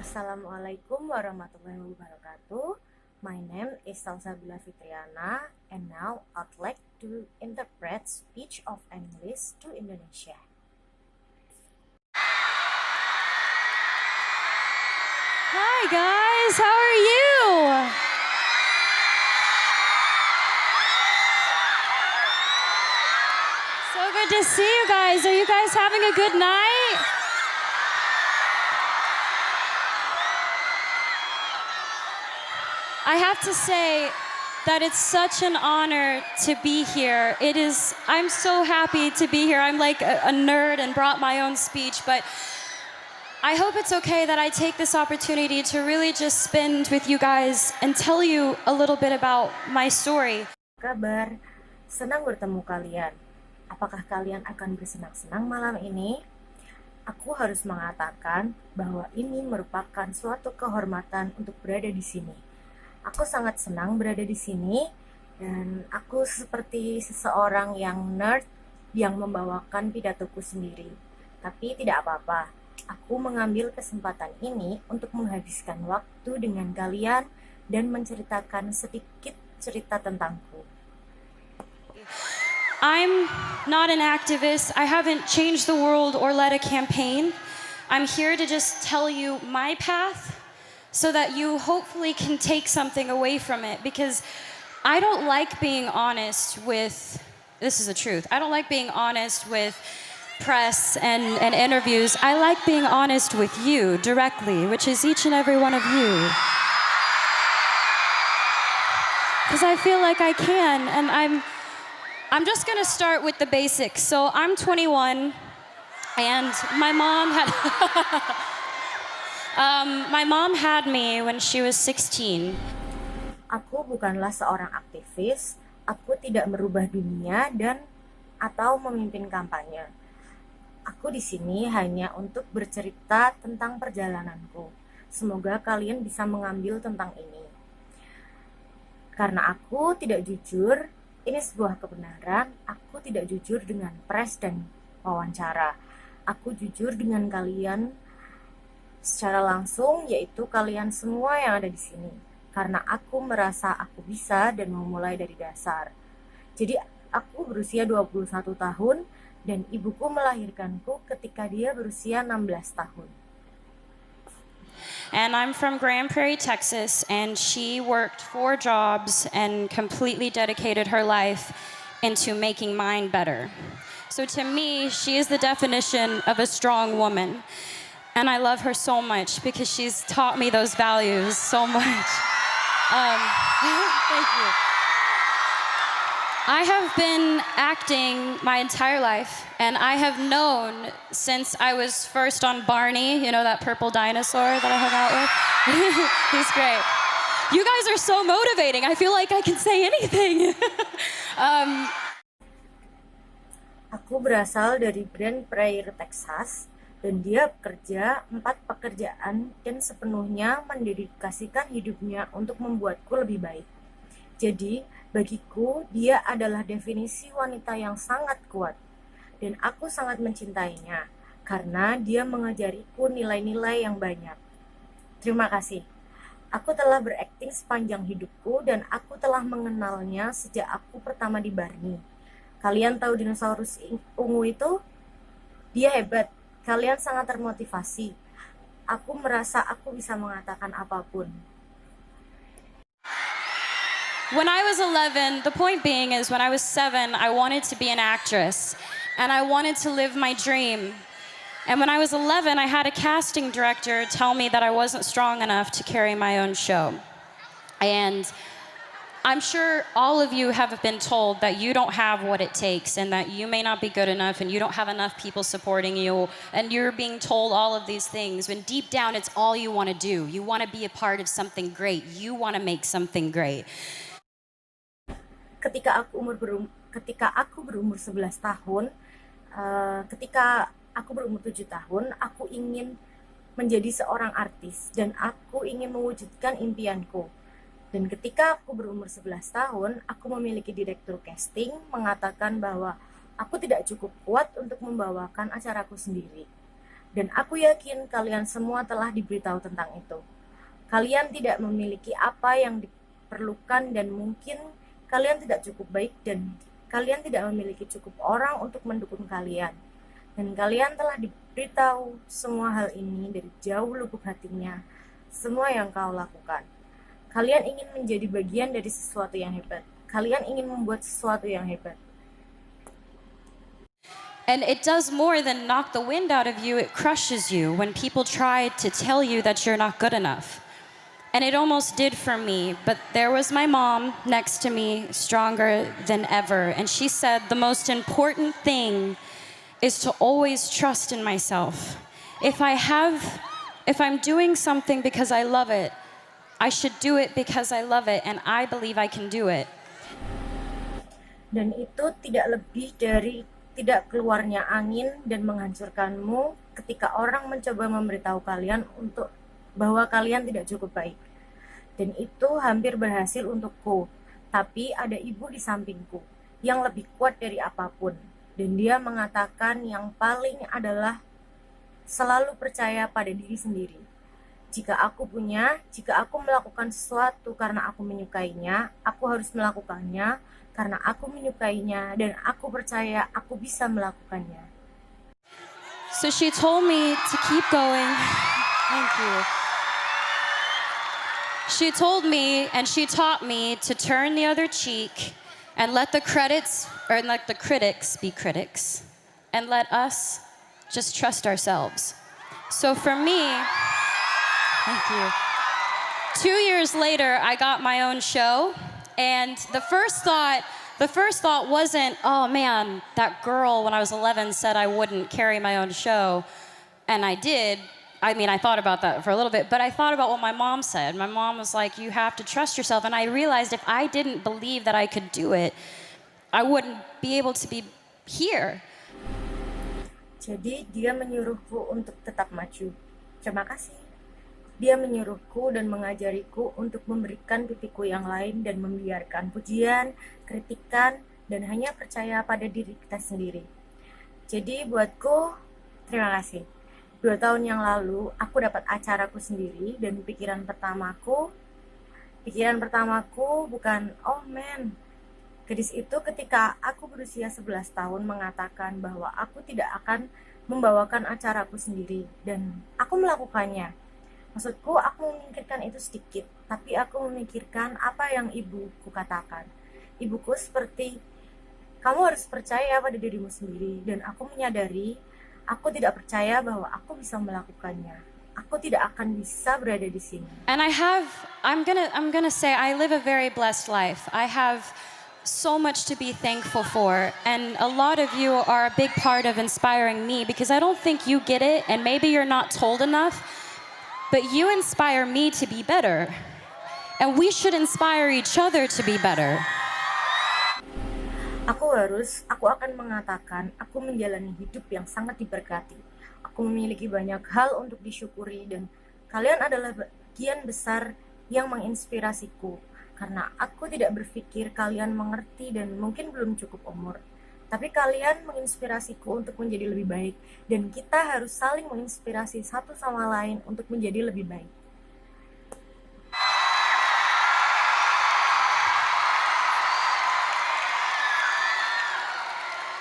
Assalamualaikum warahmatullahi wabarakatuh. My name is Salsabila Fitriana, and now I'd like to interpret speech of English to Indonesia. Hi guys, how are you? So good to see you guys. Are you guys having a good night? I have to say that it's such an honor to be here. I'm so happy to be here. I'm like a nerd and brought my own speech, but I hope it's okay that I take this opportunity to really just spend with you guys and tell you a little bit about my story. Kabar, senang bertemu kalian. Apakah kalian akan bersenang-senang malam ini? Aku harus mengatakan bahwa ini merupakan suatu kehormatan untuk berada di sini. Aku sangat senang berada di sini, dan aku seperti seseorang yang nerd yang membawakan pidatoku sendiri. Tapi tidak apa-apa, aku mengambil kesempatan ini untuk menghabiskan waktu dengan kalian dan menceritakan sedikit cerita tentangku. I'm not an activist. I haven't changed the world or led a campaign. I'm here to just tell you my path so that you hopefully can take something away from it, because I don't like being honest with, this is the truth, I don't like being honest with press and interviews. I like being honest with you directly, which is each and every one of you. Because I feel like I can, and I'm just gonna start with the basics. So I'm 21, and my mom had me when she was 16. Aku bukanlah seorang aktivis, aku tidak merubah dunia dan atau memimpin kampanye. Aku di sini hanya untuk bercerita tentang perjalananku. Semoga kalian bisa mengambil tentang ini. Karena aku tidak jujur, ini sebuah kebenaran, aku tidak jujur dengan pers dan wawancara. Aku jujur dengan kalian secara langsung, yaitu kalian semua yang ada di sini. Karena aku merasa aku bisa dan memulai dari dasar. Jadi aku berusia 21 tahun dan ibuku melahirkanku ketika dia berusia 16 tahun. And I'm from Grand Prairie, Texas, and she worked 4 jobs and completely dedicated her life into making mine better. So to me, she is the definition of a strong woman. And I love her so much because she's taught me those values so much. Thank you. I have been acting my entire life, and I have known since I was first on Barney, you know, that purple dinosaur that I hung out with? He's great. You guys are so motivating. I feel like I can say anything. Aku berasal dari Grand Prairie, Texas, dan dia bekerja 4 pekerjaan dan sepenuhnya mendedikasikan hidupnya untuk membuatku lebih baik. Jadi, bagiku, dia adalah definisi wanita yang sangat kuat, dan aku sangat mencintainya karena dia mengajariku nilai-nilai yang banyak. Terima kasih. Aku telah berakting sepanjang hidupku, dan aku telah mengenalnya sejak aku pertama di Barney. Kalian tahu dinosaurus ungu itu? Dia hebat. Kalian sangat termotivasi. Aku merasa aku bisa mengatakan apapun. When I was 11, the point being is when I was 7, I wanted to be an actress, and I wanted to live my dream. And when I was 11, I had a casting director tell me that I wasn't strong enough to carry my own show. And I'm sure all of you have been told that you don't have what it takes, and that you may not be good enough, and you don't have enough people supporting you, and you're being told all of these things when deep down it's all you want to do. You want to be a part of something great. You want to make something great. Ketika aku berumur 11 tahun, ketika aku berumur 7 tahun, aku ingin menjadi seorang artis dan aku ingin mewujudkan impianku. Dan ketika aku berumur 11 tahun, aku memiliki direktur casting mengatakan bahwa aku tidak cukup kuat untuk membawakan acaraku sendiri. Dan aku yakin kalian semua telah diberitahu tentang itu. Kalian tidak memiliki apa yang diperlukan dan mungkin kalian tidak cukup baik dan kalian tidak memiliki cukup orang untuk mendukung kalian. Dan kalian telah diberitahu semua hal ini dari jauh lubuk hatinya, semua yang kau lakukan. Kalian ingin menjadi bagian dari sesuatu yang hebat. Kalian ingin membuat sesuatu yang hebat. And it does more than knock the wind out of you, it crushes you when people try to tell you that you're not good enough. And it almost did for me, but there was my mom next to me, stronger than ever. And she said, the most important thing is to always trust in myself. If I'm doing something because I love it, I should do it because I love it, and I believe I can do it. Dan itu tidak lebih dari tidak keluarnya angin dan menghancurkanmu ketika orang mencoba memberitahu kalian untuk bahwa kalian tidak cukup baik. Dan itu hampir berhasil untukku. Tapi ada ibu di sampingku yang lebih kuat dari apapun. Dan dia mengatakan yang paling adalah selalu percaya pada diri sendiri. Jika aku melakukan sesuatu karena aku menyukainya, aku harus melakukannya karena aku menyukainya dan aku percaya aku bisa melakukannya. So she told me to keep going. Thank you. She told me and she taught me to turn the other cheek and let the critics be critics and let us just trust ourselves. So for me, thank you. 2 years later, I got my own show. And the first thought wasn't, oh man, that girl when I was 11 said I wouldn't carry my own show. And I did. I mean, I thought about that for a little bit, but I thought about what my mom said. My mom was like, you have to trust yourself. And I realized if I didn't believe that I could do it, I wouldn't be able to be here. Jadi dia menyuruhku untuk tetap maju. Terima kasih. Dia menyuruhku dan mengajariku untuk memberikan pipiku yang lain dan membiarkan pujian, kritikan, dan hanya percaya pada diri kita sendiri. Jadi buatku, terima kasih. 2 tahun yang lalu, aku dapat acaraku sendiri dan pikiran pertamaku bukan, oh man, gadis itu ketika aku berusia 11 tahun mengatakan bahwa aku tidak akan membawakan acaraku sendiri dan aku melakukannya. Maksudku, aku memikirkan itu sedikit, tapi aku memikirkan apa yang ibuku katakan. Ibuku seperti, kamu harus percaya pada dirimu sendiri, dan aku menyadari, aku tidak percaya bahwa aku bisa melakukannya. Aku tidak akan bisa berada di sini. And I'm gonna say I live a very blessed life. I have so much to be thankful for, and a lot of you are a big part of inspiring me because I don't think you get it, and maybe you're not told enough. But you inspire me to be better. And we should inspire each other to be better. Aku akan mengatakan, aku menjalani hidup yang sangat diberkati. Aku memiliki banyak hal untuk disyukuri dan kalian adalah bagian besar yang menginspirasiku. Karena aku tidak berpikir kalian mengerti dan mungkin belum cukup umur. Tapi kalian menginspirasiku untuk menjadi lebih baik. Dan kita harus saling menginspirasi satu sama lain untuk menjadi lebih baik.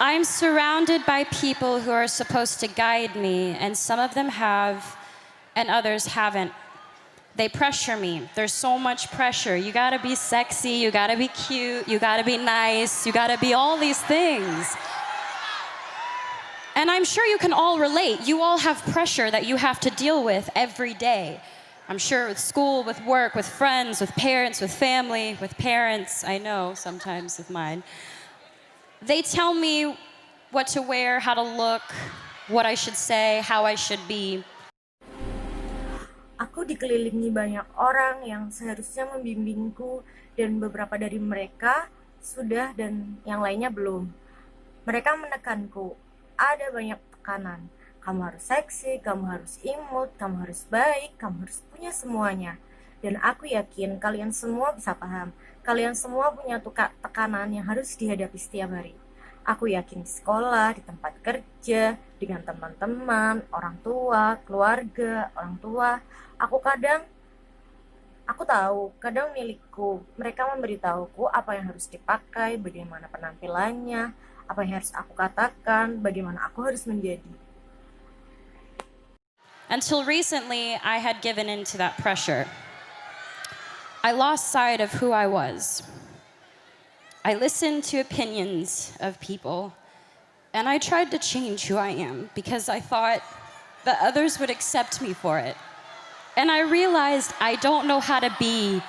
I'm surrounded by people who are supposed to guide me, and some of them have, and others haven't. They pressure me. There's so much pressure. You gotta be sexy, you gotta be cute, you gotta be nice, you gotta be all these things. And I'm sure you can all relate. You all have pressure that you have to deal with every day. I'm sure with school, with work, with friends, with parents, with family, with parents, I know sometimes with mine. They tell me what to wear, how to look, what I should say, how I should be. Aku dikelilingi banyak orang yang seharusnya membimbingku dan beberapa dari mereka sudah dan yang lainnya belum. Mereka menekanku, ada banyak tekanan. Kamu harus seksi, kamu harus imut, kamu harus baik, kamu harus punya semuanya. Dan aku yakin kalian semua bisa paham. Kalian semua punya tekanan yang harus dihadapi setiap hari. Aku yakin di sekolah, di tempat kerja, di dengan teman-teman, orang tua, keluarga, orang tua. Aku tahu, kadang milikku, mereka memberitahuku apa yang harus dipakai, bagaimana penampilannya, apa yang harus aku katakan, bagaimana aku harus menjadi. Until recently, I had given in to that pressure. I lost sight of who I was. I listened to opinions of people, and I tried to change who I am because I thought that others would accept me for it. And I realized I don't know how to be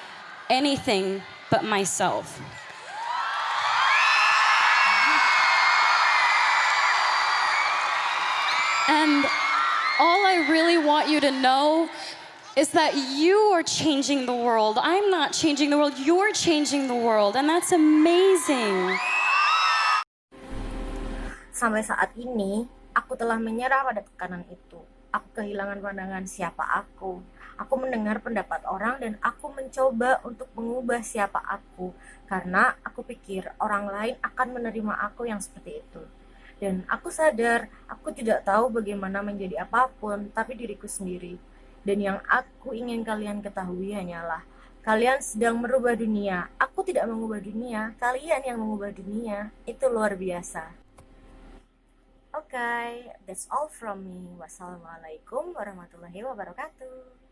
anything but myself. And all I really want you to know is that you are changing the world. I'm not changing the world, you're changing the world, and that's amazing. Sampai saat ini, aku telah menyerah pada tekanan itu. Aku kehilangan pandangan siapa aku. Aku mendengar pendapat orang dan aku mencoba untuk mengubah siapa aku. Karena aku pikir orang lain akan menerima aku yang seperti itu. Dan aku sadar, aku tidak tahu bagaimana menjadi apapun, tapi diriku sendiri. Dan yang aku ingin kalian ketahui hanyalah, kalian sedang merubah dunia. Aku tidak mengubah dunia, kalian yang mengubah dunia. Itu luar biasa. Okay, that's all from me. Wassalamualaikum warahmatullahi wabarakatuh.